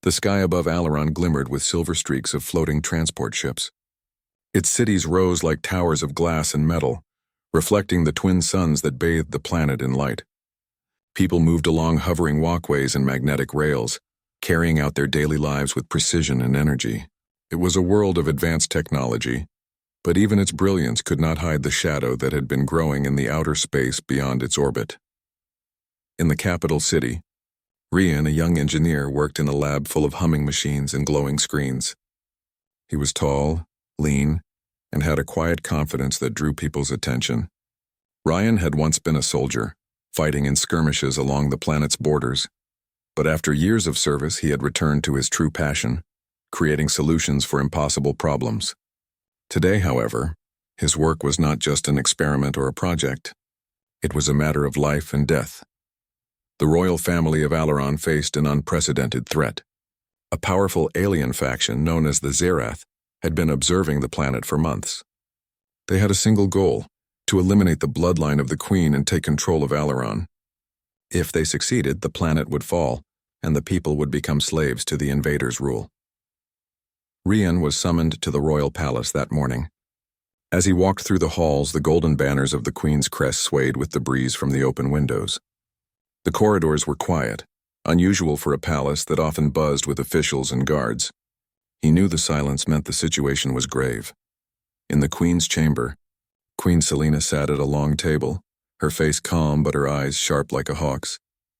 The sky above Alaron glimmered with silver streaks of floating transport ships. Its cities rose like towers of glass and metal, reflecting the twin suns that bathed the planet in light. People moved along hovering walkways and magnetic rails, carrying out their daily lives with precision and energy. It was a world of advanced technology, but even its brilliance could not hide the shadow that had been growing in the outer space beyond its orbit. In the capital city, Rian, a young engineer, worked in a lab full of humming machines and glowing screens. He was tall, lean, and had a quiet confidence that drew people's attention. Ryan had once been a soldier, fighting in skirmishes along the planet's borders, but after years of service he had returned to his true passion, creating solutions for impossible problems. Today, however, his work was not just an experiment or a project. It was a matter of life and death. The royal family of Alaron faced an unprecedented threat. A powerful alien faction known as the Zerath had been observing the planet for months. They had a single goal: to eliminate the bloodline of the Queen and take control of Alaron. If they succeeded, the planet would fall, and the people would become slaves to the invaders' rule. Rian was summoned to the royal palace that morning. As he walked through the halls, the golden banners of the Queen's crest swayed with the breeze from the open windows. The corridors were quiet, unusual for a palace that often buzzed with officials and guards. He knew the silence meant the situation was grave. In the Queen's chamber, Queen Selena sat at a long table, her face calm but her eyes sharp like a hawk's.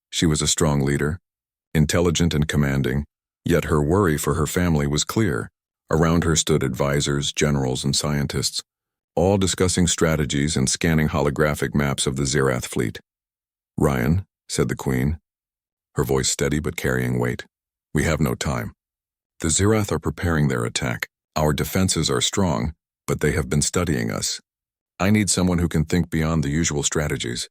She was a strong leader, intelligent and commanding, yet her worry for her family was clear. Around her stood advisors, generals, and scientists, all discussing strategies and scanning holographic maps of the Zerath fleet. "Ryan," said the Queen, her voice steady but carrying weight, "we have no time. The Zerath are preparing their attack. Our defenses are strong, but they have been studying us. I need someone who can think beyond the usual strategies."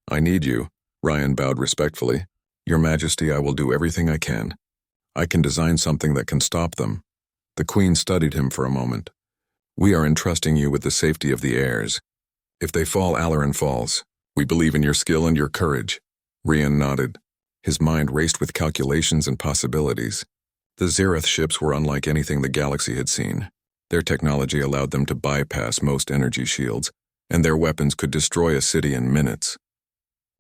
"I need you," Ryan bowed respectfully. "Your Majesty, I will do everything I can. I can design something that can stop them." The Queen studied him for a moment. "We are entrusting you with the safety of the heirs. If they fall, Alaron falls. We believe in your skill and your courage." Rian nodded. His mind raced with calculations and possibilities. The Zerath ships were unlike anything the galaxy had seen. Their technology allowed them to bypass most energy shields, and their weapons could destroy a city in minutes.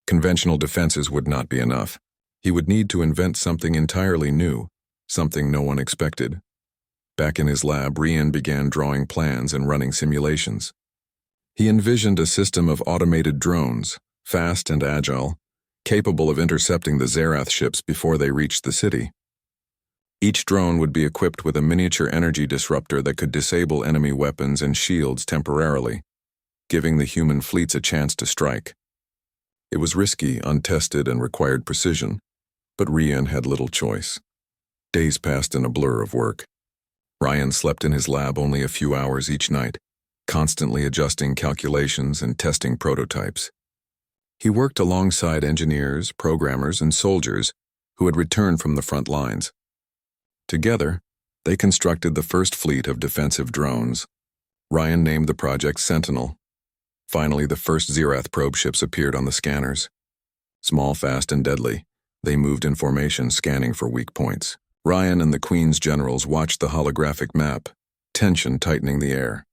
Conventional defenses would not be enough. He would need to invent something entirely new, something no one expected. Back in his lab, Rian began drawing plans and running simulations. He envisioned a system of automated drones, fast and agile, capable of intercepting the Zerath ships before they reached the city. Each drone would be equipped with a miniature energy disruptor that could disable enemy weapons and shields temporarily, giving the human fleets a chance to strike. It was risky, untested, and required precision, but Rian had little choice. Days passed in a blur of work. Ryan slept in his lab only a few hours each night, constantly adjusting calculations and testing prototypes. He worked alongside engineers, programmers, and soldiers who had returned from the front lines. Together, they constructed the first fleet of defensive drones. Ryan named the project Sentinel. Finally, the first Zerath probe ships appeared on the scanners. Small, fast, and deadly, they moved in formation, scanning for weak points. Ryan and the Queen's generals watched the holographic map, tension tightening the air.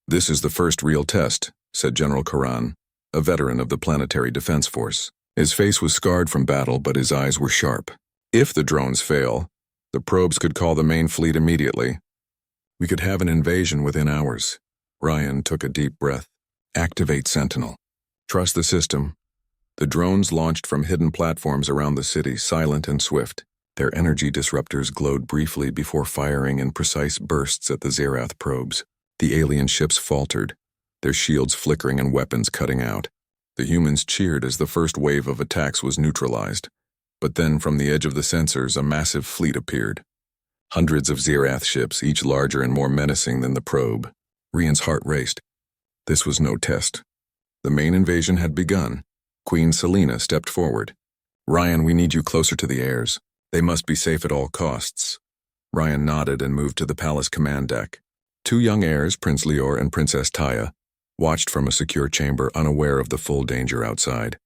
"This is the first real test," said General Karan, a veteran of the Planetary Defense Force. His face was scarred from battle, but his eyes were sharp. "If the drones fail, the probes could call the main fleet immediately. We could have an invasion within hours." Ryan took a deep breath. "Activate Sentinel. Trust the system." The drones launched from hidden platforms around the city, silent and swift. Their energy disruptors glowed briefly before firing in precise bursts at the Zerath probes. The alien ships faltered, their shields flickering and weapons cutting out. The humans cheered as the first wave of attacks was neutralized. But then from the edge of the sensors, a massive fleet appeared. Hundreds of Zerath ships, each larger and more menacing than the probe. Rian's heart raced. This was no test. The main invasion had begun. Queen Selena stepped forward. "Ryan, we need you closer to the heirs. They must be safe at all costs." Ryan nodded and moved to the palace command deck. Two young heirs, Prince Lior and Princess Taya, watched from a secure chamber, unaware of the full danger outside.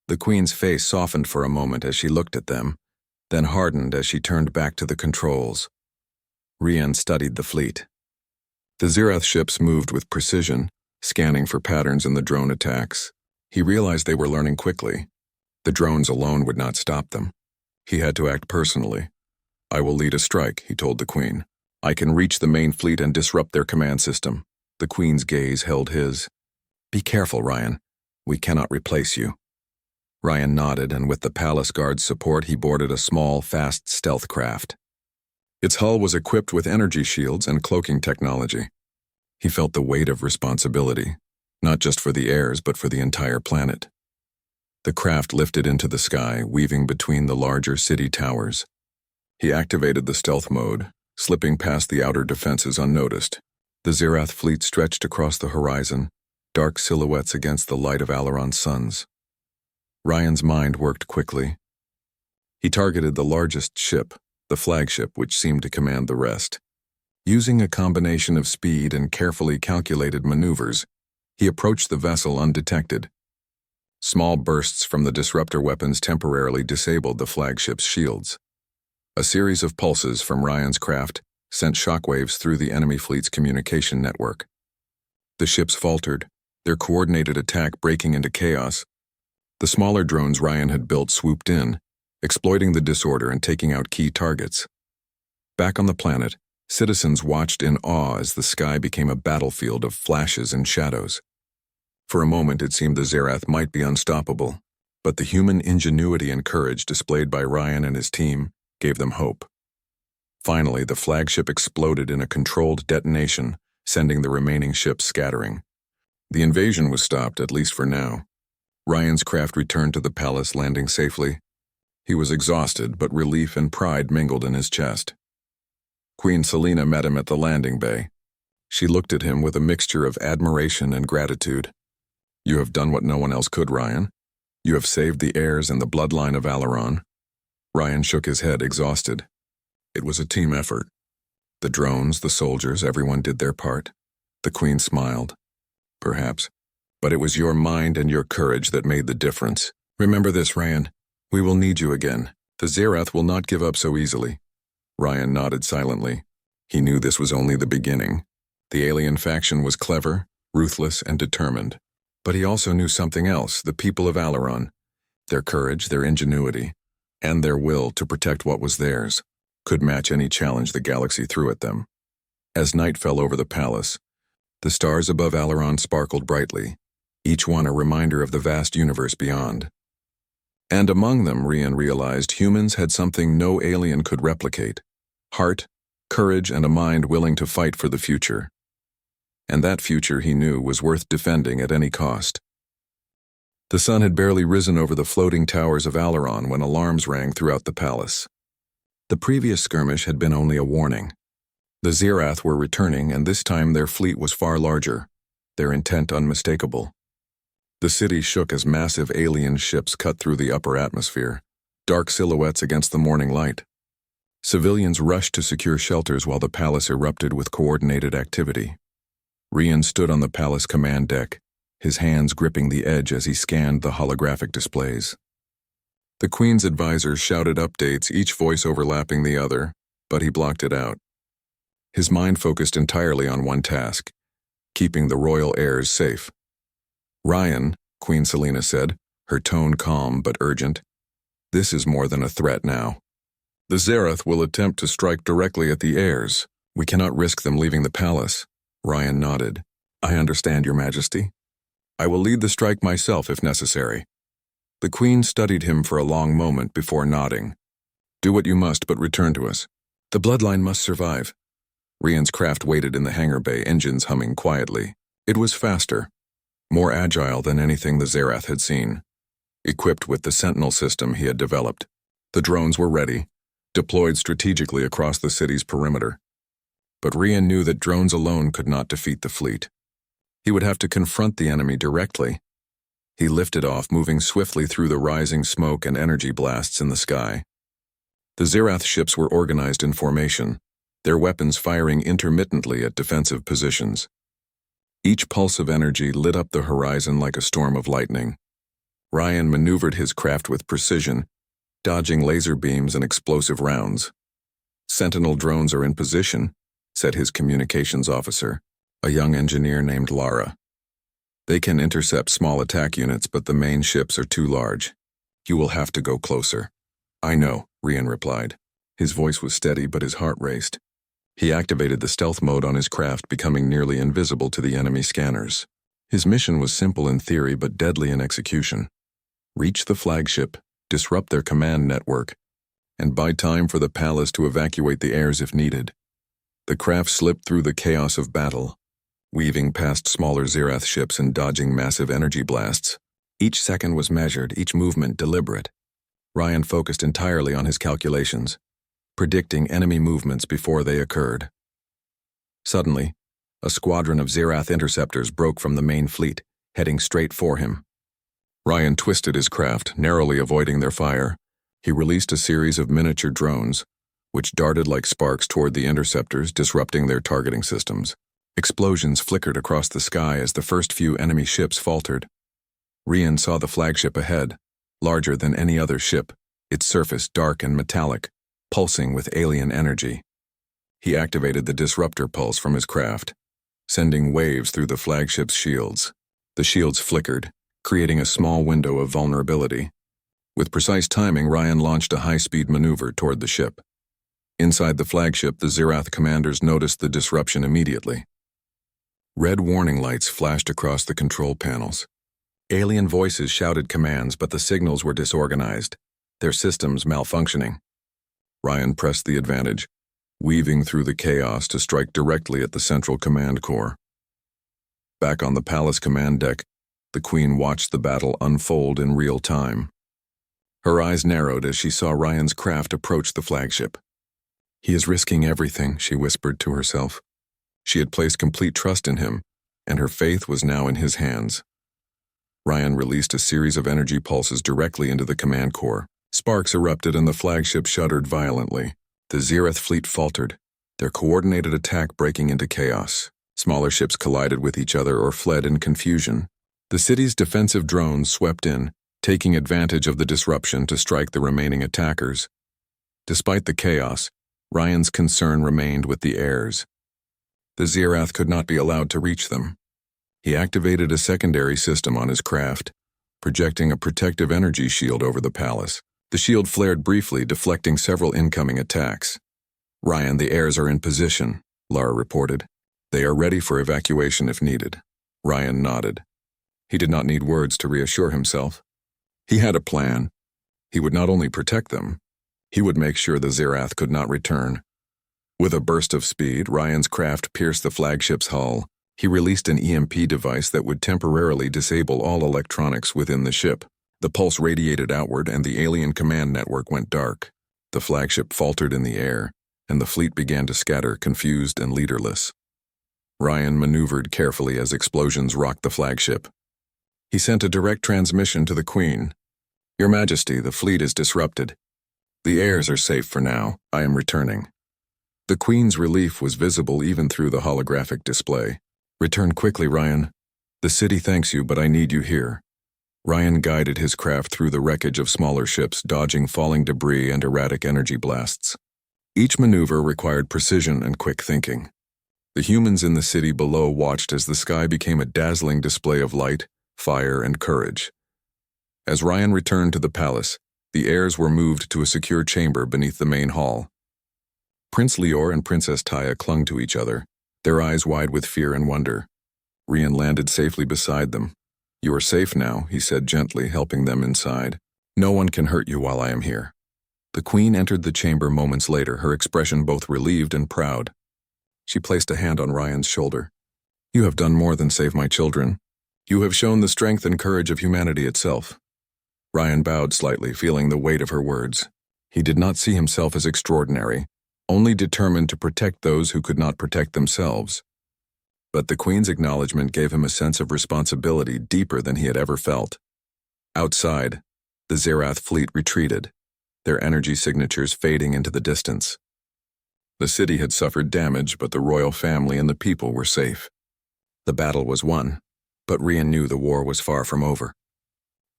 The Queen's face softened for a moment as she looked at them, then hardened as she turned back to the controls. Rian studied the fleet. The Zerath ships moved with precision, scanning for patterns in the drone attacks. He realized they were learning quickly. The drones alone would not stop them. He had to act personally. "I will lead a strike," he told the Queen. "I can reach the main fleet and disrupt their command system." The Queen's gaze held his. "Be careful, Ryan. We cannot replace you." Ryan nodded, and with the palace guard's support, he boarded a small, fast stealth craft. Its hull was equipped with energy shields and cloaking technology. He felt the weight of responsibility, not just for the heirs, but for the entire planet. The craft lifted into the sky, weaving between the larger city towers. He activated the stealth mode, slipping past the outer defenses unnoticed. The Zerath fleet stretched across the horizon, dark silhouettes against the light of Alaron's suns. Ryan's mind worked quickly. He targeted the largest ship, the flagship, which seemed to command the rest. Using a combination of speed and carefully calculated maneuvers, he approached the vessel undetected. Small bursts from the disruptor weapons temporarily disabled the flagship's shields. A series of pulses from Ryan's craft sent shockwaves through the enemy fleet's communication network. The ships faltered, their coordinated attack breaking into chaos. The smaller drones Ryan had built swooped in, exploiting the disorder and taking out key targets. Back on the planet, citizens watched in awe as the sky became a battlefield of flashes and shadows. For a moment it seemed the Zerath might be unstoppable, but the human ingenuity and courage displayed by Ryan and his team gave them hope. Finally, the flagship exploded in a controlled detonation, sending the remaining ships scattering. The invasion was stopped, at least for now. Ryan's craft returned to the palace, landing safely. He was exhausted, but relief and pride mingled in his chest. Queen Selena met him at the landing bay. She looked at him with a mixture of admiration and gratitude. "You have done what no one else could, Ryan. You have saved the heirs and the bloodline of Alaron." Ryan shook his head, exhausted. It was a team effort. The drones, the soldiers, everyone did their part. The Queen smiled. "Perhaps. But it was your mind and your courage that made the difference. Remember this, Ryan. We will need you again. The Zerath will not give up so easily." Ryan nodded silently. He knew this was only the beginning. The alien faction was clever, ruthless, and determined. But he also knew something else, the people of Alaron. Their courage, their ingenuity, and their will to protect what was theirs could match any challenge the galaxy threw at them. As night fell over the palace, the stars above Alaron sparkled brightly, each one a reminder of the vast universe beyond. And among them, Rian realized, humans had something no alien could replicate: heart, courage, and a mind willing to fight for the future. And that future, he knew, was worth defending at any cost. The sun had barely risen over the floating towers of Alaron when alarms rang throughout the palace. The previous skirmish had been only a warning. The Zerath were returning, and this time their fleet was far larger, their intent unmistakable. The city shook as massive alien ships cut through the upper atmosphere, dark silhouettes against the morning light. Civilians rushed to secure shelters while the palace erupted with coordinated activity. Rian stood on the palace command deck, his hands gripping the edge as he scanned the holographic displays. The Queen's advisors shouted updates, each voice overlapping the other, but he blocked it out. His mind focused entirely on one task: keeping the royal heirs safe. "Ryan," Queen Selena said, her tone calm but urgent, "this is more than a threat now. The Zerath will attempt to strike directly at the heirs. We cannot risk them leaving the palace." Ryan nodded. "I understand, Your Majesty. I will lead the strike myself if necessary." The Queen studied him for a long moment before nodding. "Do what you must, but return to us. The bloodline must survive." Rian's craft waited in the hangar bay, engines humming quietly. It was faster, more agile than anything the Zerath had seen, equipped with the Sentinel system he had developed. The drones were ready, deployed strategically across the city's perimeter. But Rian knew that drones alone could not defeat the fleet. He would have to confront the enemy directly. He lifted off, moving swiftly through the rising smoke and energy blasts in the sky. The Zerath ships were organized in formation, their weapons firing intermittently at defensive positions. Each pulse of energy lit up the horizon like a storm of lightning. Ryan maneuvered his craft with precision, dodging laser beams and explosive rounds. "Sentinel drones are in position," said his communications officer, a young engineer named Lara. "They can intercept small attack units, but the main ships are too large. You will have to go closer." "I know," Rian replied. His voice was steady, but his heart raced. He activated the stealth mode on his craft, becoming nearly invisible to the enemy scanners. His mission was simple in theory, but deadly in execution. Reach the flagship, disrupt their command network, and buy time for the palace to evacuate the heirs if needed. The craft slipped through the chaos of battle, weaving past smaller Zirath ships and dodging massive energy blasts. Each second was measured, each movement deliberate. Ryan focused entirely on his calculations, predicting enemy movements before they occurred. Suddenly, a squadron of Zirath interceptors broke from the main fleet, heading straight for him. Ryan twisted his craft, narrowly avoiding their fire. He released a series of miniature drones, which darted like sparks toward the interceptors, disrupting their targeting systems. Explosions flickered across the sky as the first few enemy ships faltered. Rian saw the flagship ahead, larger than any other ship, its surface dark and metallic, pulsing with alien energy. He activated the disruptor pulse from his craft, sending waves through the flagship's shields. The shields flickered, creating a small window of vulnerability. With precise timing, Ryan launched a high-speed maneuver toward the ship. Inside the flagship, the Zirath commanders noticed the disruption immediately. Red warning lights flashed across the control panels. Alien voices shouted commands, but the signals were disorganized, their systems malfunctioning. Ryan pressed the advantage, weaving through the chaos to strike directly at the central command core. Back on the palace command deck, the Queen watched the battle unfold in real time. Her eyes narrowed as she saw Ryan's craft approach the flagship. "He is risking everything," she whispered to herself. She had placed complete trust in him, and her faith was now in his hands. Ryan released a series of energy pulses directly into the command core. Sparks erupted and the flagship shuddered violently. The Zirath fleet faltered, their coordinated attack breaking into chaos. Smaller ships collided with each other or fled in confusion. The city's defensive drones swept in, taking advantage of the disruption to strike the remaining attackers. Despite the chaos, Ryan's concern remained with the heirs. The Zirath could not be allowed to reach them. He activated a secondary system on his craft, projecting a protective energy shield over the palace. The shield flared briefly, deflecting several incoming attacks. "Ryan, the heirs are in position," Lara reported. "They are ready for evacuation if needed." Ryan nodded. He did not need words to reassure himself. He had a plan. He would not only protect them, he would make sure the Zirath could not return. With a burst of speed, Ryan's craft pierced the flagship's hull. He released an EMP device that would temporarily disable all electronics within the ship. The pulse radiated outward and the alien command network went dark. The flagship faltered in the air, and the fleet began to scatter, confused and leaderless. Ryan maneuvered carefully as explosions rocked the flagship. He sent a direct transmission to the Queen. "Your Majesty, the fleet is disrupted. The heirs are safe for now. I am returning." The Queen's relief was visible even through the holographic display. "Return quickly, Ryan. The city thanks you, but I need you here." Ryan guided his craft through the wreckage of smaller ships, dodging falling debris and erratic energy blasts. Each maneuver required precision and quick thinking. The humans in the city below watched as the sky became a dazzling display of light, fire, and courage. As Ryan returned to the palace, the heirs were moved to a secure chamber beneath the main hall. Prince Lior and Princess Taya clung to each other, their eyes wide with fear and wonder. Rian landed safely beside them. "You are safe now," he said gently, helping them inside. "No one can hurt you while I am here." The Queen entered the chamber moments later, her expression both relieved and proud. She placed a hand on Ryan's shoulder. "You have done more than save my children. You have shown the strength and courage of humanity itself." Ryan bowed slightly, feeling the weight of her words. He did not see himself as extraordinary, only determined to protect those who could not protect themselves. But the Queen's acknowledgement gave him a sense of responsibility deeper than he had ever felt. Outside, the Zirath fleet retreated, their energy signatures fading into the distance. The city had suffered damage, but the royal family and the people were safe. The battle was won, but Rian knew the war was far from over.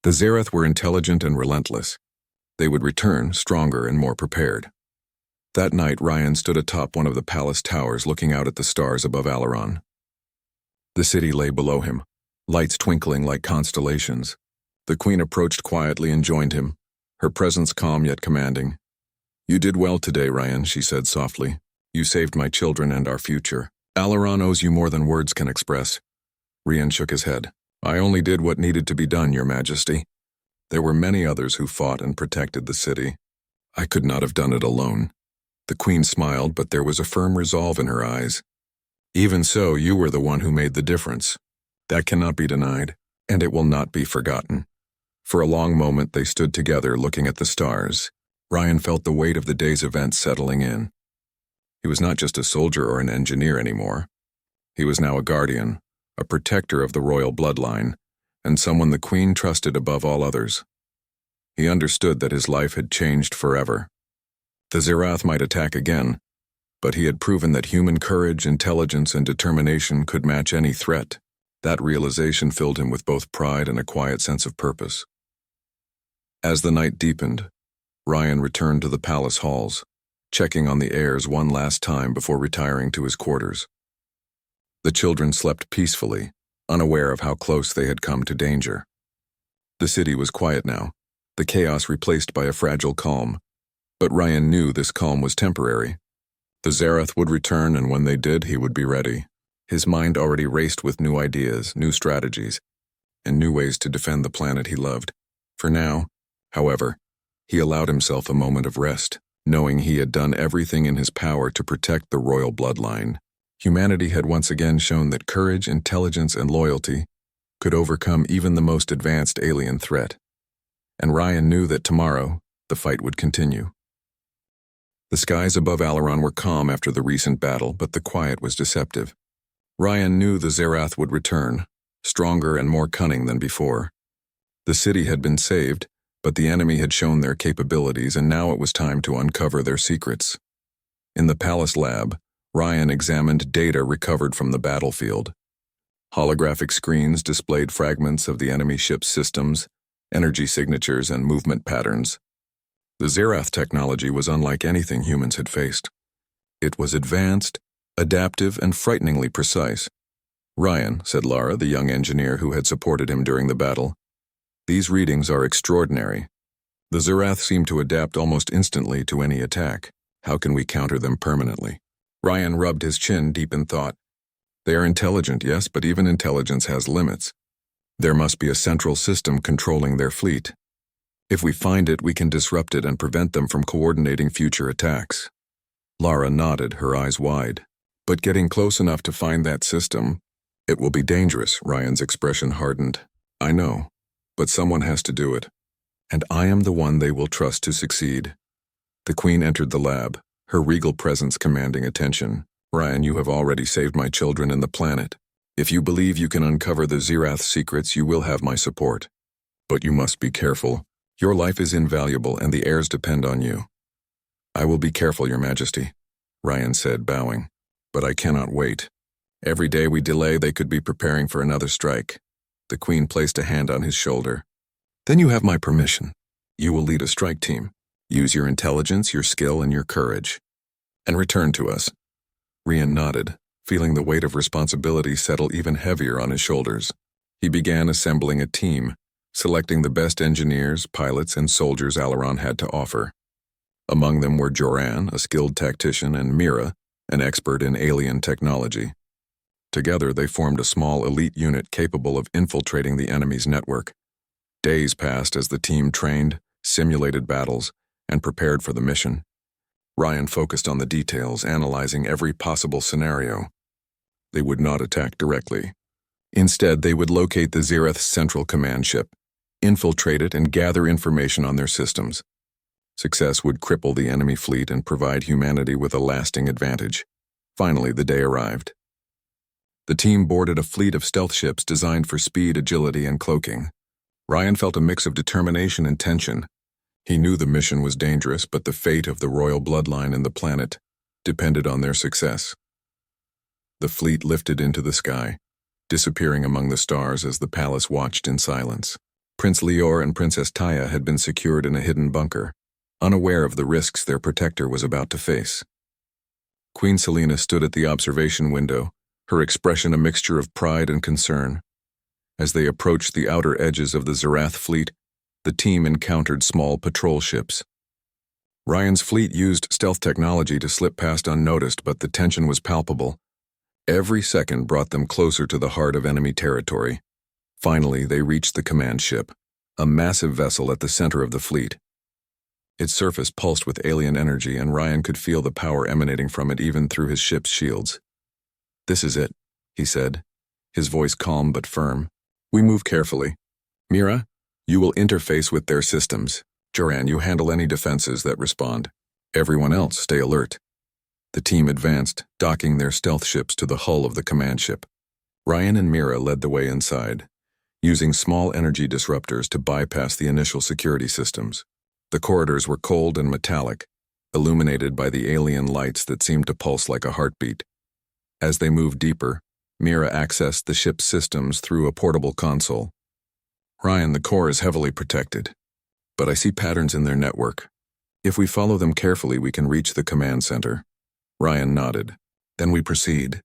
The Zirath were intelligent and relentless. They would return stronger and more prepared. That night, Ryan stood atop one of the palace towers looking out at the stars above Alaron. The city lay below him, lights twinkling like constellations. The queen approached quietly and joined him, her presence calm yet commanding. "You did well today, Ryan," she said softly. "You saved my children and our future. Alaron owes you more than words can express." Ryan shook his head. "I only did what needed to be done, Your Majesty. There were many others who fought and protected the city. I could not have done it alone." The queen smiled, but there was a firm resolve in her eyes. "Even so, you were the one who made the difference. That cannot be denied, and it will not be forgotten." For a long moment they stood together looking at the stars. Ryan felt the weight of the day's events settling in. He was not just a soldier or an engineer anymore. He was now a guardian, a protector of the royal bloodline, and someone the queen trusted above all others. He understood that his life had changed forever. The Zirath might attack again, but he had proven that human courage, intelligence, and determination could match any threat. That realization filled him with both pride and a quiet sense of purpose. As the night deepened, Ryan returned to the palace halls, checking on the heirs one last time before retiring to his quarters. The children slept peacefully, unaware of how close they had come to danger. The city was quiet now, the chaos replaced by a fragile calm, but Ryan knew this calm was temporary. The Zarath would return, and when they did, he would be ready. His mind already raced with new ideas, new strategies, and new ways to defend the planet he loved. For now, however, he allowed himself a moment of rest, knowing he had done everything in his power to protect the royal bloodline. Humanity had once again shown that courage, intelligence, and loyalty could overcome even the most advanced alien threat. And Ryan knew that tomorrow, the fight would continue. The skies above Alaron were calm after the recent battle, but the quiet was deceptive. Ryan knew the Zarath would return, stronger and more cunning than before. The city had been saved, but the enemy had shown their capabilities, and now it was time to uncover their secrets. In the palace lab, Ryan examined data recovered from the battlefield. Holographic screens displayed fragments of the enemy ship's systems, energy signatures, and movement patterns. The Zarath technology was unlike anything humans had faced. It was advanced, adaptive, and frighteningly precise. "Ryan," said Lara, the young engineer who had supported him during the battle, "these readings are extraordinary. The Zarath seem to adapt almost instantly to any attack. How can we counter them permanently?" Ryan rubbed his chin deep in thought. "They are intelligent, yes, but even intelligence has limits. There must be a central system controlling their fleet. If we find it, we can disrupt it and prevent them from coordinating future attacks." Lara nodded, her eyes wide. "But getting close enough to find that system, it will be dangerous." Ryan's expression hardened. "I know, but someone has to do it. And I am the one they will trust to succeed." The queen entered the lab, her regal presence commanding attention. "Ryan, you have already saved my children and the planet. If you believe you can uncover the Zirath's secrets, you will have my support. But you must be careful. Your life is invaluable, and the heirs depend on you." "I will be careful, Your Majesty," Ryan said, bowing. "But I cannot wait. Every day we delay, they could be preparing for another strike." The queen placed a hand on his shoulder. "Then you have my permission. You will lead a strike team. Use your intelligence, your skill, and your courage. And return to us." Ryan nodded, feeling the weight of responsibility settle even heavier on his shoulders. He began assembling a team, selecting the best engineers, pilots, and soldiers Alaron had to offer. Among them were Joran, a skilled tactician, and Mira, an expert in alien technology. Together, they formed a small elite unit capable of infiltrating the enemy's network. Days passed as the team trained, simulated battles, and prepared for the mission. Ryan focused on the details, analyzing every possible scenario. They would not attack directly. Instead, they would locate the Zirath's central command ship, infiltrate it, and gather information on their systems. Success would cripple the enemy fleet and provide humanity with a lasting advantage. Finally, the day arrived. The team boarded a fleet of stealth ships designed for speed, agility, and cloaking. Ryan felt a mix of determination and tension. He knew the mission was dangerous, but the fate of the royal bloodline and the planet depended on their success. The fleet lifted into the sky, disappearing among the stars as the palace watched in silence. Prince Lior and Princess Taya had been secured in a hidden bunker, unaware of the risks their protector was about to face. Queen Selena stood at the observation window, her expression a mixture of pride and concern. As they approached the outer edges of the Zerath fleet, the team encountered small patrol ships. Ryan's fleet used stealth technology to slip past unnoticed, but the tension was palpable. Every second brought them closer to the heart of enemy territory. Finally, they reached the command ship, a massive vessel at the center of the fleet. Its surface pulsed with alien energy, and Ryan could feel the power emanating from it even through his ship's shields. "This is it," he said, his voice calm but firm. "We move carefully. Mira, you will interface with their systems. Joran, you handle any defenses that respond. Everyone else, stay alert." The team advanced, docking their stealth ships to the hull of the command ship. Ryan and Mira led the way inside, using small energy disruptors to bypass the initial security systems. The corridors were cold and metallic, illuminated by the alien lights that seemed to pulse like a heartbeat. As they moved deeper, Mira accessed the ship's systems through a portable console. "Ryan, the core is heavily protected, but I see patterns in their network. If we follow them carefully, we can reach the command center." Ryan nodded. "Then we proceed.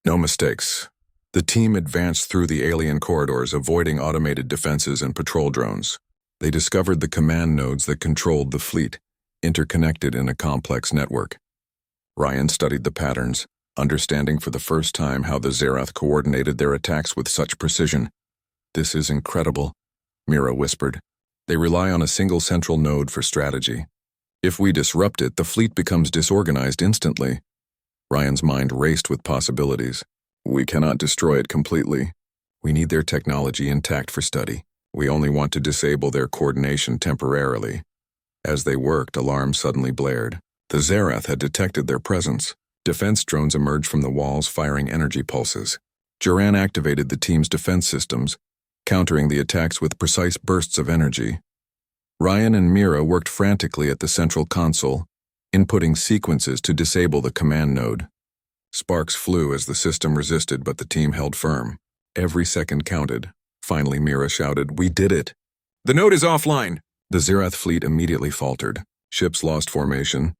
No mistakes." The team advanced through the alien corridors, avoiding automated defenses and patrol drones. They discovered the command nodes that controlled the fleet, interconnected in a complex network. Ryan studied the patterns, understanding for the first time how the Zerath coordinated their attacks with such precision. "This is incredible," Mira whispered. "They rely on a single central node for strategy. If we disrupt it, the fleet becomes disorganized instantly." Ryan's mind raced with possibilities. "We cannot destroy it completely. We need their technology intact for study. We only want to disable their coordination temporarily." As they worked, alarms suddenly blared. The Zerath had detected their presence. Defense drones emerged from the walls, firing energy pulses. Joran activated the team's defense systems, countering the attacks with precise bursts of energy. Ryan and Mira worked frantically at the central console, inputting sequences to disable the command node. Sparks flew as the system resisted, but the team held firm. Every second counted. Finally, Mira shouted, "We did it!" "The node is offline!" The Zerath fleet immediately faltered. Ships lost formation,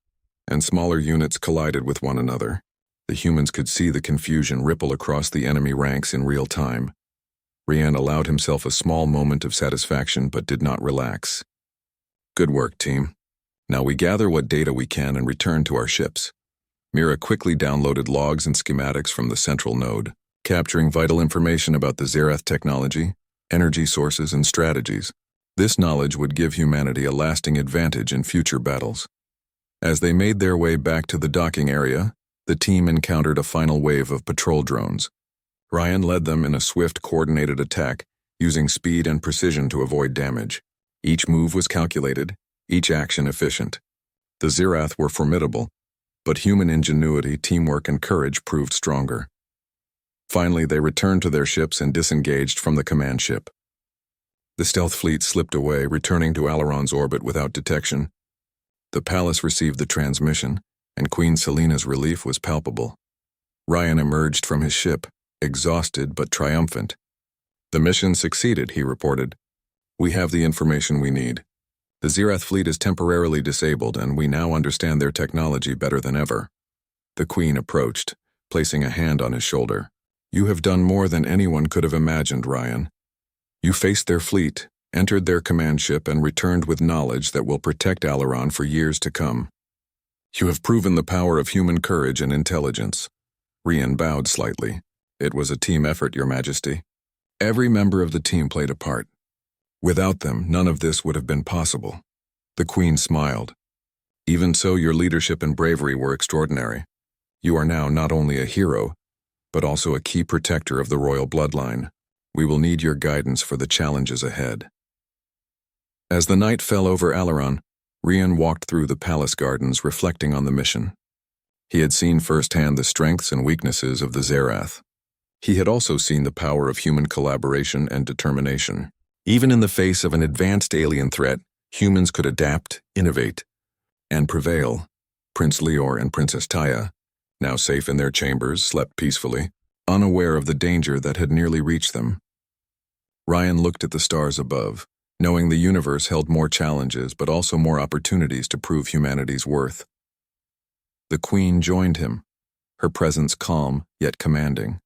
and smaller units collided with one another. The humans could see the confusion ripple across the enemy ranks in real time. Ryan allowed himself a small moment of satisfaction but did not relax. "Good work, team. Now we gather what data we can and return to our ships." Mira quickly downloaded logs and schematics from the central node, capturing vital information about the Zerath technology, energy sources, and strategies. This knowledge would give humanity a lasting advantage in future battles. As they made their way back to the docking area, the team encountered a final wave of patrol drones. Ryan led them in a swift, coordinated attack, using speed and precision to avoid damage. Each move was calculated, each action efficient. The Zerath were formidable, but human ingenuity, teamwork, and courage proved stronger. Finally, they returned to their ships and disengaged from the command ship. The stealth fleet slipped away, returning to Alaron's orbit without detection. The palace received the transmission, and Queen Selena's relief was palpable. Ryan emerged from his ship, exhausted but triumphant. "The mission succeeded," he reported. "We have the information we need. The Zerath fleet is temporarily disabled, and we now understand their technology better than ever." The Queen approached, placing a hand on his shoulder. "You have done more than anyone could have imagined, Ryan. You faced their fleet, entered their command ship, and returned with knowledge that will protect Alaron for years to come. You have proven the power of human courage and intelligence." Ryan bowed slightly. "It was a team effort, Your Majesty. Every member of the team played a part. Without them, none of this would have been possible." The Queen smiled. "Even so, your leadership and bravery were extraordinary. You are now not only a hero, but also a key protector of the royal bloodline. We will need your guidance for the challenges ahead." As the night fell over Alaron, Ryan walked through the palace gardens, reflecting on the mission. He had seen firsthand the strengths and weaknesses of the Zerath. He had also seen the power of human collaboration and determination. Even in the face of an advanced alien threat, humans could adapt, innovate, and prevail. Prince Lior and Princess Taya, now safe in their chambers, slept peacefully, unaware of the danger that had nearly reached them. Ryan looked at the stars above, knowing the universe held more challenges but also more opportunities to prove humanity's worth. The Queen joined him, her presence calm yet commanding.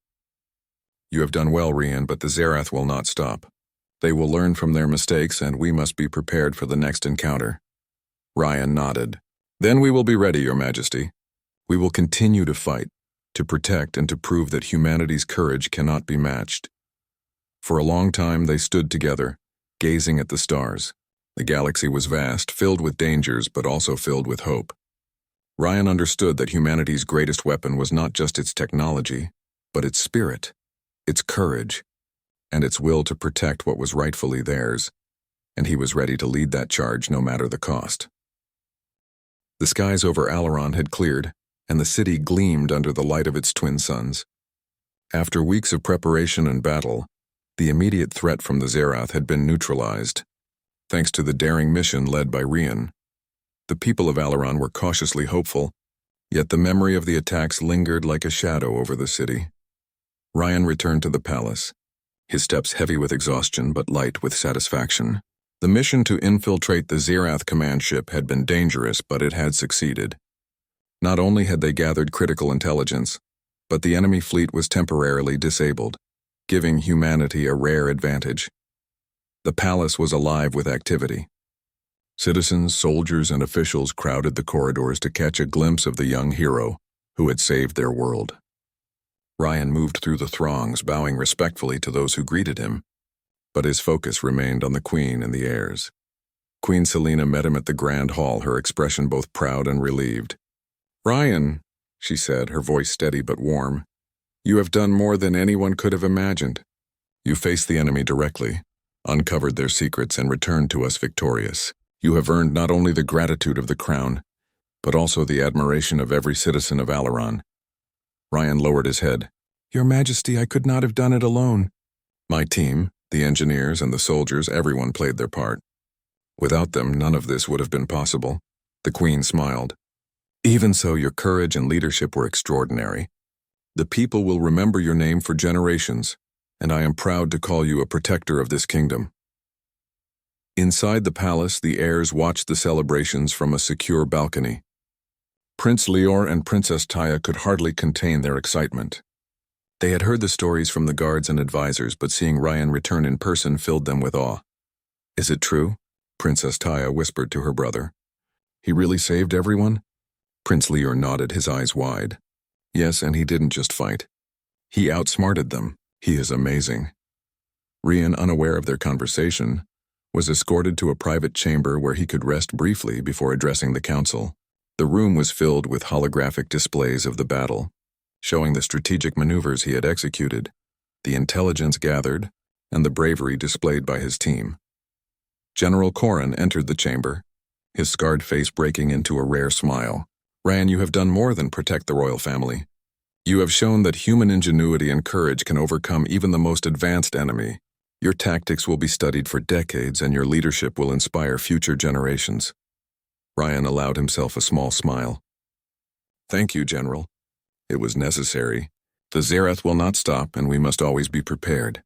"You have done well, Rian, but the Zerath will not stop. They will learn from their mistakes, and we must be prepared for the next encounter." Ryan nodded. "Then we will be ready, Your Majesty. We will continue to fight, to protect and to prove that humanity's courage cannot be matched." For a long time they stood together, gazing at the stars. The galaxy was vast, filled with dangers, but also filled with hope. Ryan understood that humanity's greatest weapon was not just its technology, but its spirit, its courage, and its will to protect what was rightfully theirs, and he was ready to lead that charge no matter the cost. The skies over Alaron had cleared, and the city gleamed under the light of its twin suns. After weeks of preparation and battle, the immediate threat from the Zerath had been neutralized, thanks to the daring mission led by Rian. The people of Alaron were cautiously hopeful, yet the memory of the attacks lingered like a shadow over the city. Ryan returned to the palace, his steps heavy with exhaustion but light with satisfaction. The mission to infiltrate the Zerath command ship had been dangerous, but it had succeeded. Not only had they gathered critical intelligence, but the enemy fleet was temporarily disabled, giving humanity a rare advantage. The palace was alive with activity. Citizens, soldiers, and officials crowded the corridors to catch a glimpse of the young hero who had saved their world. Ryan moved through the throngs, bowing respectfully to those who greeted him, but his focus remained on the Queen and the heirs. Queen Selena met him at the Grand Hall, her expression both proud and relieved. "Ryan," she said, her voice steady but warm, "you have done more than anyone could have imagined. You faced the enemy directly, uncovered their secrets, and returned to us victorious. You have earned not only the gratitude of the crown, but also the admiration of every citizen of Alaron." Ryan lowered his head. "Your Majesty, I could not have done it alone. My team, the engineers and the soldiers, everyone played their part. Without them, none of this would have been possible." The Queen smiled. "Even so, your courage and leadership were extraordinary. The people will remember your name for generations, and I am proud to call you a protector of this kingdom." Inside the palace, the heirs watched the celebrations from a secure balcony. Prince Leor and Princess Taya could hardly contain their excitement. They had heard the stories from the guards and advisors, but seeing Ryan return in person filled them with awe. "Is it true?" Princess Taya whispered to her brother. "He really saved everyone?" Prince Leor nodded, his eyes wide. "Yes, and he didn't just fight. He outsmarted them. He is amazing." Rian, unaware of their conversation, was escorted to a private chamber where he could rest briefly before addressing the council. The room was filled with holographic displays of the battle, showing the strategic maneuvers he had executed, the intelligence gathered, and the bravery displayed by his team. General Corrin entered the chamber, his scarred face breaking into a rare smile. "Ryan, you have done more than protect the royal family. You have shown that human ingenuity and courage can overcome even the most advanced enemy. Your tactics will be studied for decades, and your leadership will inspire future generations." Ryan allowed himself a small smile. "Thank you, General. It was necessary. The Zerath will not stop, and we must always be prepared."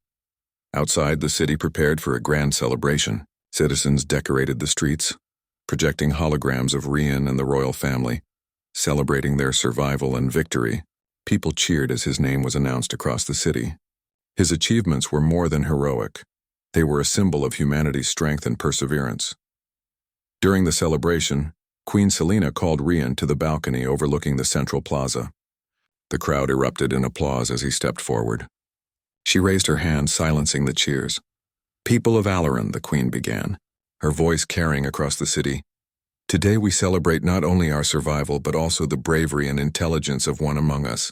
Outside, the city prepared for a grand celebration. Citizens decorated the streets, projecting holograms of Rian and the royal family, celebrating their survival and victory. People cheered as his name was announced across the city. His achievements were more than heroic. They were a symbol of humanity's strength and perseverance. During the celebration, Queen Selena called Rian to the balcony overlooking the central plaza. The crowd erupted in applause as he stepped forward. She raised her hand, silencing the cheers. "People of Alaron," the Queen began, her voice carrying across the city. "Today we celebrate not only our survival, but also the bravery and intelligence of one among us.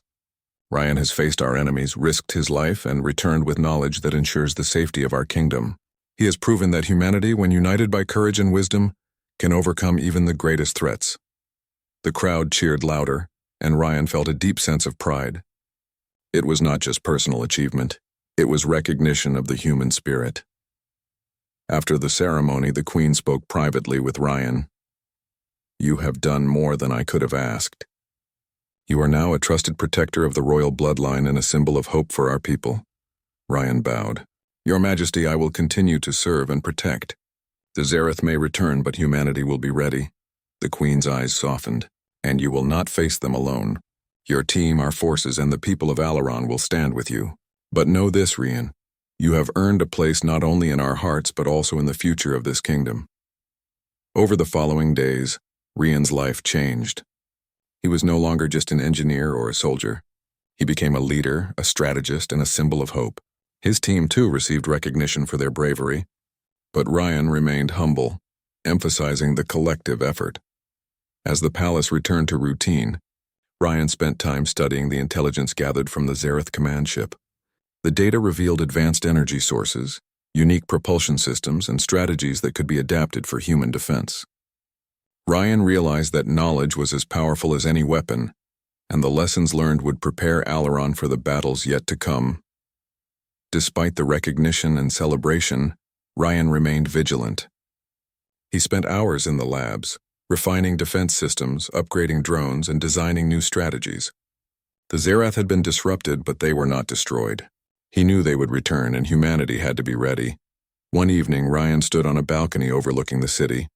Ryan has faced our enemies, risked his life, and returned with knowledge that ensures the safety of our kingdom. He has proven that humanity, when united by courage and wisdom, can overcome even the greatest threats." The crowd cheered louder, and Ryan felt a deep sense of pride. It was not just personal achievement, it was recognition of the human spirit. After the ceremony, the Queen spoke privately with Ryan. "You have done more than I could have asked. You are now a trusted protector of the royal bloodline and a symbol of hope for our people." Ryan bowed. "Your Majesty, I will continue to serve and protect." The Zareth may return, but humanity will be ready. The Queen's eyes softened. And you will not face them alone. Your team, our forces, and the people of Alaron will stand with you. But know this, Rian. You have earned a place not only in our hearts, but also in the future of this kingdom. Over the following days, Rian's life changed. He was no longer just an engineer or a soldier. He became a leader, a strategist, and a symbol of hope. His team, too, received recognition for their bravery. But Ryan remained humble, emphasizing the collective effort. As the palace returned to routine, Ryan spent time studying the intelligence gathered from the Zareth command ship. The data revealed advanced energy sources, unique propulsion systems, and strategies that could be adapted for human defense. Ryan realized that knowledge was as powerful as any weapon, and the lessons learned would prepare Alaron for the battles yet to come. Despite the recognition and celebration, Ryan remained vigilant. He spent hours in the labs, refining defense systems, upgrading drones, and designing new strategies. The Zareth had been disrupted, but they were not destroyed. He knew they would return, and humanity had to be ready. One evening, Ryan stood on a balcony overlooking the city.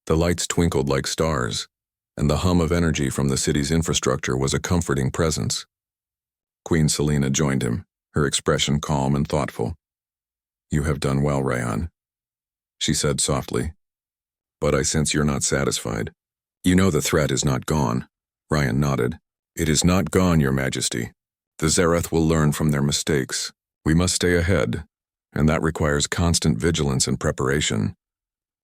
The lights twinkled like stars, and the hum of energy from the city's infrastructure was a comforting presence. Queen Selena joined him, her expression calm and thoughtful. "You have done well, Ryan," she said softly. "But I sense you're not satisfied. You know the threat is not gone." Ryan nodded. "It is not gone, Your Majesty. The Zareth will learn from their mistakes. We must stay ahead, and that requires constant vigilance and preparation."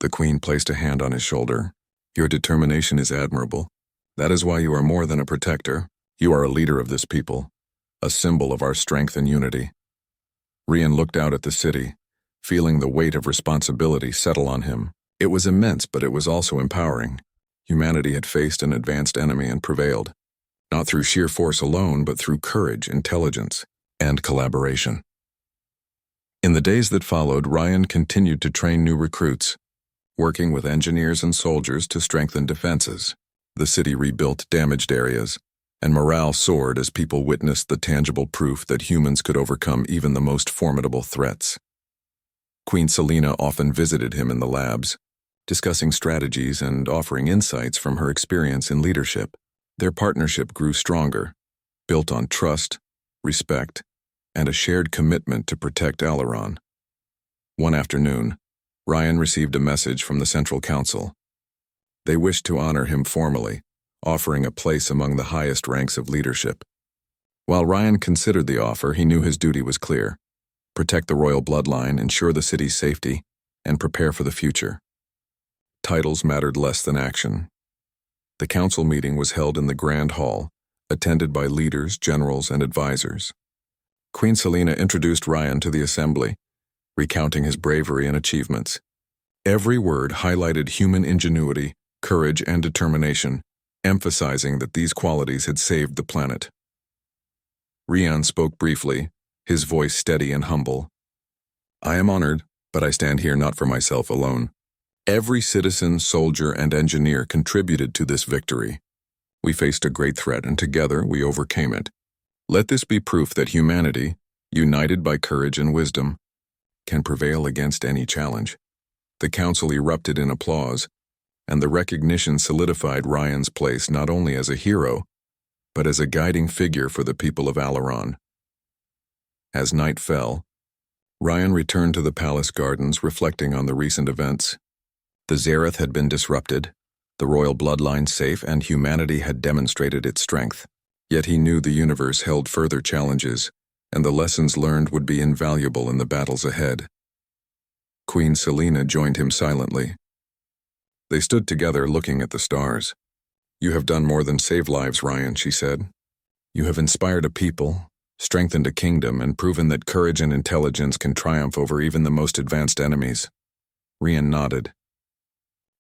The Queen placed a hand on his shoulder. "Your determination is admirable. That is why you are more than a protector. You are a leader of this people, a symbol of our strength and unity." Rian looked out at the city, feeling the weight of responsibility settle on him. It was immense, but it was also empowering. Humanity had faced an advanced enemy and prevailed, not through sheer force alone, but through courage, intelligence, and collaboration. In the days that followed, Ryan continued to train new recruits, working with engineers and soldiers to strengthen defenses. The city rebuilt damaged areas, and morale soared as people witnessed the tangible proof that humans could overcome even the most formidable threats. Queen Selena often visited him in the labs, discussing strategies and offering insights from her experience in leadership. Their partnership grew stronger, built on trust, respect, and a shared commitment to protect Alaron. One afternoon, Ryan received a message from the Central Council. They wished to honor him formally, offering a place among the highest ranks of leadership. While Ryan considered the offer, he knew his duty was clear: protect the royal bloodline, ensure the city's safety, and prepare for the future. Titles mattered less than action. The council meeting was held in the Grand Hall, attended by leaders, generals, and advisors. Queen Selena introduced Ryan to the assembly, recounting his bravery and achievements. Every word highlighted human ingenuity, courage, and determination, emphasizing that these qualities had saved the planet. Rian spoke briefly, his voice steady and humble. "I am honored, but I stand here not for myself alone. Every citizen, soldier, and engineer contributed to this victory. We faced a great threat, and together we overcame it. Let this be proof that humanity, united by courage and wisdom, can prevail against any challenge." The council erupted in applause, and the recognition solidified Ryan's place not only as a hero, but as a guiding figure for the people of Alaron. As night fell, Ryan returned to the palace gardens, reflecting on the recent events. The Zareth had been disrupted, the royal bloodline safe, and humanity had demonstrated its strength. Yet he knew the universe held further challenges, and the lessons learned would be invaluable in the battles ahead. Queen Selena joined him silently. They stood together looking at the stars. "You have done more than save lives, Ryan," she said. "You have inspired a people, strengthened a kingdom, and proven that courage and intelligence can triumph over even the most advanced enemies." Rian nodded.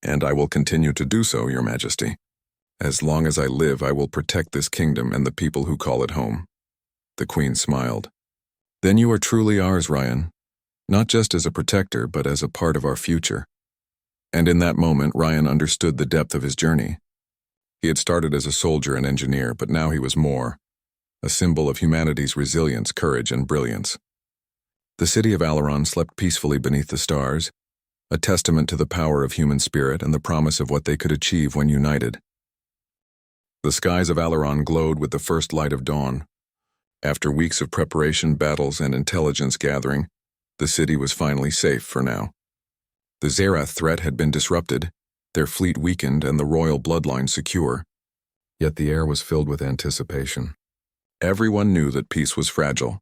"And I will continue to do so, Your Majesty. As long as I live, I will protect this kingdom and the people who call it home." The Queen smiled. "Then you are truly ours, Ryan, not just as a protector, but as a part of our future." And in that moment, Ryan understood the depth of his journey. He had started as a soldier and engineer, but now he was more, a symbol of humanity's resilience, courage, and brilliance. The city of Alaron slept peacefully beneath the stars, a testament to the power of human spirit and the promise of what they could achieve when united. The skies of Alaron glowed with the first light of dawn. After weeks of preparation, battles, and intelligence gathering, the city was finally safe for now. The Zerath threat had been disrupted, their fleet weakened, and the royal bloodline secure. Yet the air was filled with anticipation. Everyone knew that peace was fragile,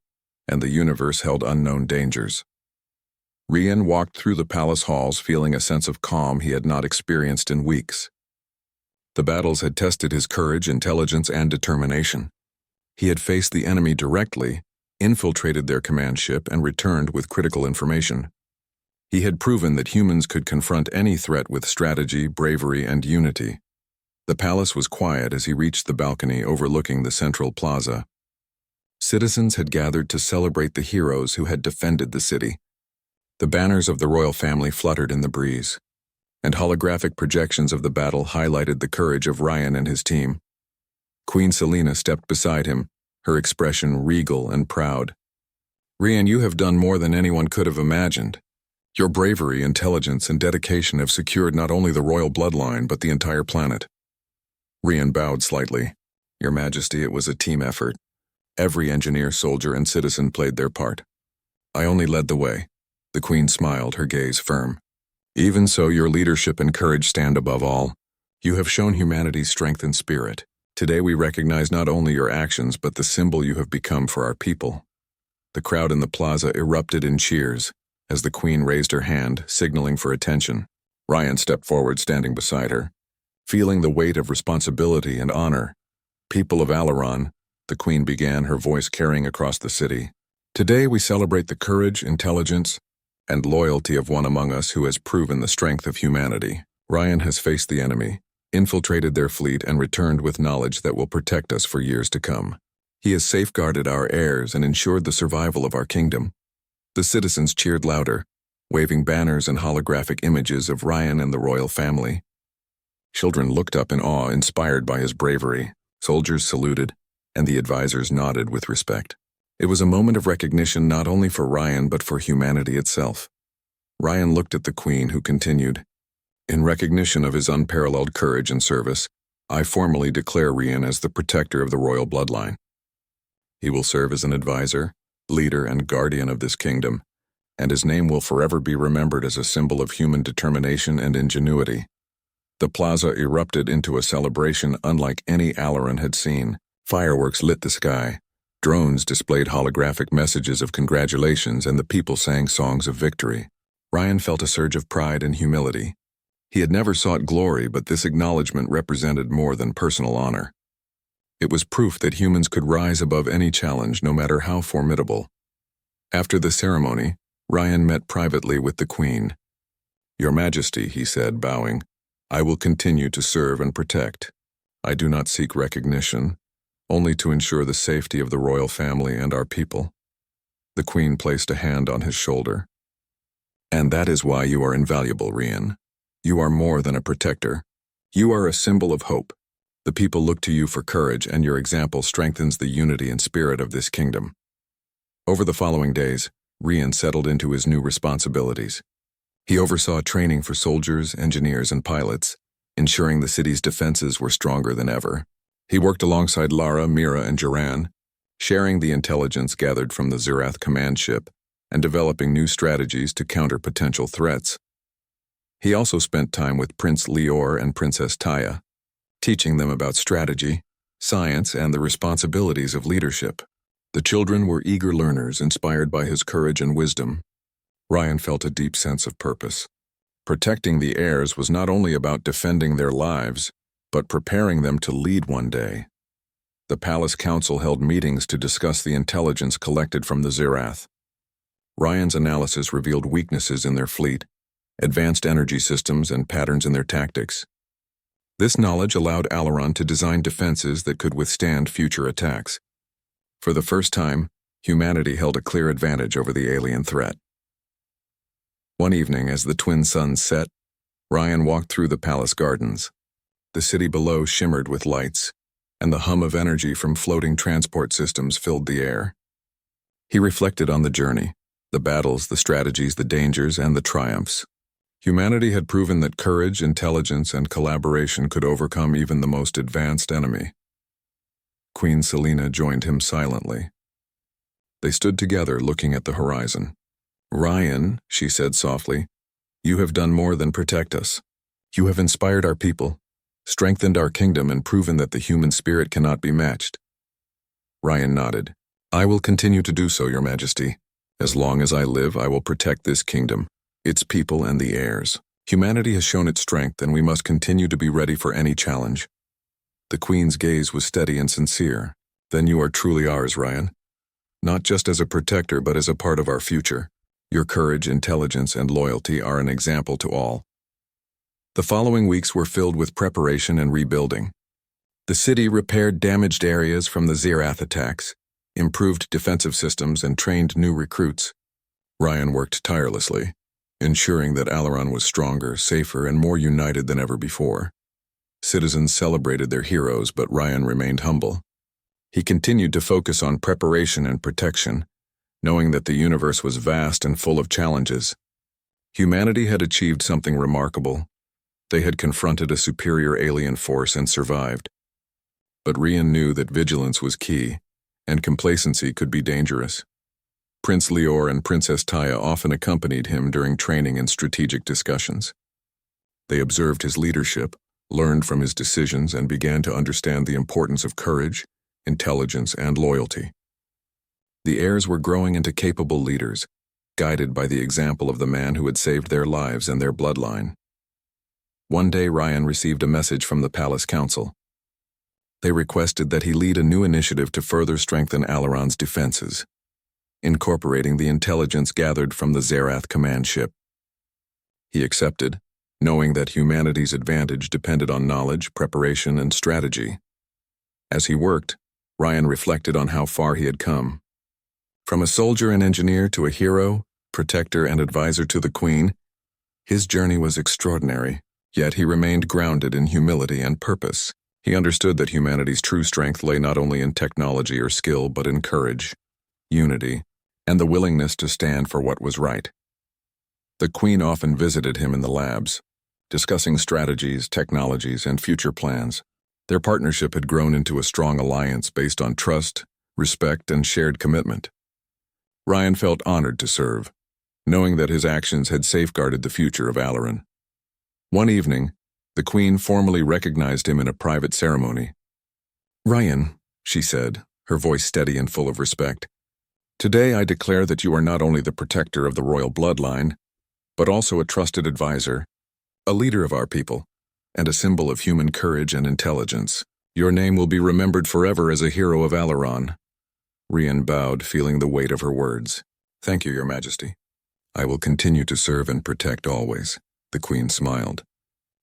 and the universe held unknown dangers. Rian walked through the palace halls feeling a sense of calm he had not experienced in weeks. The battles had tested his courage, intelligence, and determination. He had faced the enemy directly, infiltrated their command ship, and returned with critical information. He had proven that humans could confront any threat with strategy, bravery, and unity. The palace was quiet as he reached the balcony overlooking the central plaza. Citizens had gathered to celebrate the heroes who had defended the city. The banners of the royal family fluttered in the breeze, and holographic projections of the battle highlighted the courage of Ryan and his team. Queen Selena stepped beside him, her expression regal and proud. "Rian, you have done more than anyone could have imagined. Your bravery, intelligence, and dedication have secured not only the royal bloodline but the entire planet." Rian bowed slightly. "Your Majesty, it was a team effort. Every engineer, soldier, and citizen played their part. I only led the way." The Queen smiled, her gaze firm. "Even so, your leadership and courage stand above all. You have shown humanity's strength and spirit. Today we recognize not only your actions but the symbol you have become for our people." The crowd in the plaza erupted in cheers as the Queen raised her hand, signaling for attention. Ryan stepped forward, standing beside her, feeling the weight of responsibility and honor. "People of Alaron," the Queen began, her voice carrying across the city. "Today we celebrate the courage, intelligence, and loyalty of one among us who has proven the strength of humanity. Ryan has faced the enemy, infiltrated their fleet, and returned with knowledge that will protect us for years to come. He has safeguarded our heirs and ensured the survival of our kingdom." The citizens cheered louder, waving banners and holographic images of Ryan and the royal family. Children looked up in awe, inspired by his bravery. Soldiers saluted, and the advisors nodded with respect. It was a moment of recognition not only for Ryan but for humanity itself. Ryan looked at the Queen, who continued, "In recognition of his unparalleled courage and service, I formally declare Rian as the protector of the royal bloodline. He will serve as an advisor, leader, and guardian of this kingdom, and his name will forever be remembered as a symbol of human determination and ingenuity." The plaza erupted into a celebration unlike any Alaron had seen. Fireworks lit the sky, drones displayed holographic messages of congratulations, and the people sang songs of victory. Ryan felt a surge of pride and humility. He had never sought glory, but this acknowledgement represented more than personal honor. It was proof that humans could rise above any challenge, no matter how formidable. After the ceremony, Ryan met privately with the Queen. "Your Majesty," he said, bowing, "I will continue to serve and protect. I do not seek recognition, only to ensure the safety of the royal family and our people." The Queen placed a hand on his shoulder. "And that is why you are invaluable, Rian. You are more than a protector. You are a symbol of hope. The people look to you for courage, and your example strengthens the unity and spirit of this kingdom." Over the following days, Rian settled into his new responsibilities. He oversaw training for soldiers, engineers, and pilots, ensuring the city's defenses were stronger than ever. He worked alongside Lara, Mira, and Joran, sharing the intelligence gathered from the Zerath command ship and developing new strategies to counter potential threats. He also spent time with Prince Lior and Princess Taya, teaching them about strategy, science, and the responsibilities of leadership. The children were eager learners, inspired by his courage and wisdom. Ryan felt a deep sense of purpose. Protecting the heirs was not only about defending their lives, but preparing them to lead one day. The Palace Council held meetings to discuss the intelligence collected from the Zerath. Ryan's analysis revealed weaknesses in their fleet, advanced energy systems, and patterns in their tactics. This knowledge allowed Alaron to design defenses that could withstand future attacks. For the first time, humanity held a clear advantage over the alien threat. One evening, as the twin suns set, Ryan walked through the palace gardens. The city below shimmered with lights, and the hum of energy from floating transport systems filled the air. He reflected on the journey, the battles, the strategies, the dangers, and the triumphs. Humanity had proven that courage, intelligence, and collaboration could overcome even the most advanced enemy. Queen Selena joined him silently. They stood together looking at the horizon. "Ryan," she said softly, "you have done more than protect us. You have inspired our people, strengthened our kingdom, and proven that the human spirit cannot be matched." Ryan nodded. "I will continue to do so, Your Majesty. As long as I live, I will protect this kingdom, its people, and the heirs. Humanity has shown its strength, and we must continue to be ready for any challenge." The Queen's gaze was steady and sincere. "Then you are truly ours, Ryan. Not just as a protector, but as a part of our future. Your courage, intelligence, and loyalty are an example to all." The following weeks were filled with preparation and rebuilding. The city repaired damaged areas from the Zirath attacks, improved defensive systems, and trained new recruits. Ryan worked tirelessly, ensuring that Alaron was stronger, safer, and more united than ever before. Citizens celebrated their heroes, but Ryan remained humble. He continued to focus on preparation and protection, knowing that the universe was vast and full of challenges. Humanity had achieved something remarkable. They had confronted a superior alien force and survived. But Ryan knew that vigilance was key, and complacency could be dangerous. Prince Leor and Princess Taya often accompanied him during training and strategic discussions. They observed his leadership, learned from his decisions, and began to understand the importance of courage, intelligence, and loyalty. The heirs were growing into capable leaders, guided by the example of the man who had saved their lives and their bloodline. One day, Ryan received a message from the Palace Council. They requested that he lead a new initiative to further strengthen Alaron's defenses, incorporating the intelligence gathered from the Zirath command ship. He accepted, knowing that humanity's advantage depended on knowledge, preparation, and strategy. As he worked, Ryan reflected on how far he had come. From a soldier and engineer to a hero, protector, and advisor to the Queen, his journey was extraordinary, yet he remained grounded in humility and purpose. He understood that humanity's true strength lay not only in technology or skill, but in courage, unity, and the willingness to stand for what was right. The Queen often visited him in the labs, discussing strategies, technologies, and future plans. Their partnership had grown into a strong alliance based on trust, respect, and shared commitment. Ryan felt honored to serve, knowing that his actions had safeguarded the future of Alaron. One evening, the Queen formally recognized him in a private ceremony. "Ryan," she said, her voice steady and full of respect, "today I declare that you are not only the protector of the royal bloodline, but also a trusted advisor, a leader of our people, and a symbol of human courage and intelligence. Your name will be remembered forever as a hero of Alaron." Ryan bowed, feeling the weight of her words. "Thank you, Your Majesty. I will continue to serve and protect always," the Queen smiled.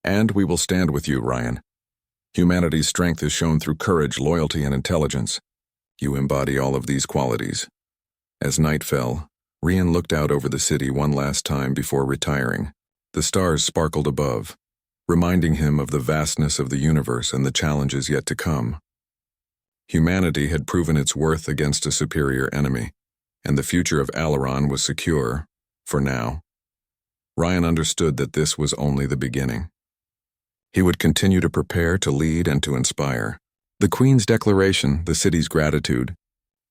"And we will stand with you, Ryan. Humanity's strength is shown through courage, loyalty, and intelligence. You embody all of these qualities." As night fell, Ryan looked out over the city one last time before retiring. The stars sparkled above, reminding him of the vastness of the universe and the challenges yet to come. Humanity had proven its worth against a superior enemy, and the future of Alaron was secure, for now. Ryan understood that this was only the beginning. He would continue to prepare, to lead, and to inspire. The Queen's declaration, the city's gratitude,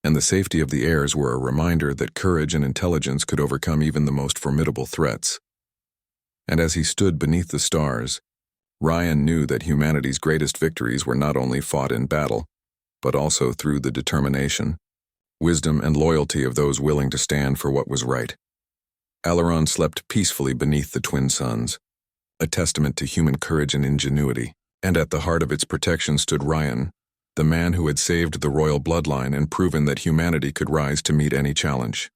and the safety of the heirs were a reminder that courage and intelligence could overcome even the most formidable threats. And as he stood beneath the stars, Ryan knew that humanity's greatest victories were not only fought in battle, but also through the determination, wisdom, and loyalty of those willing to stand for what was right. Alaron slept peacefully beneath the twin suns, a testament to human courage and ingenuity, and at the heart of its protection stood Ryan, the man who had saved the royal bloodline and proven that humanity could rise to meet any challenge.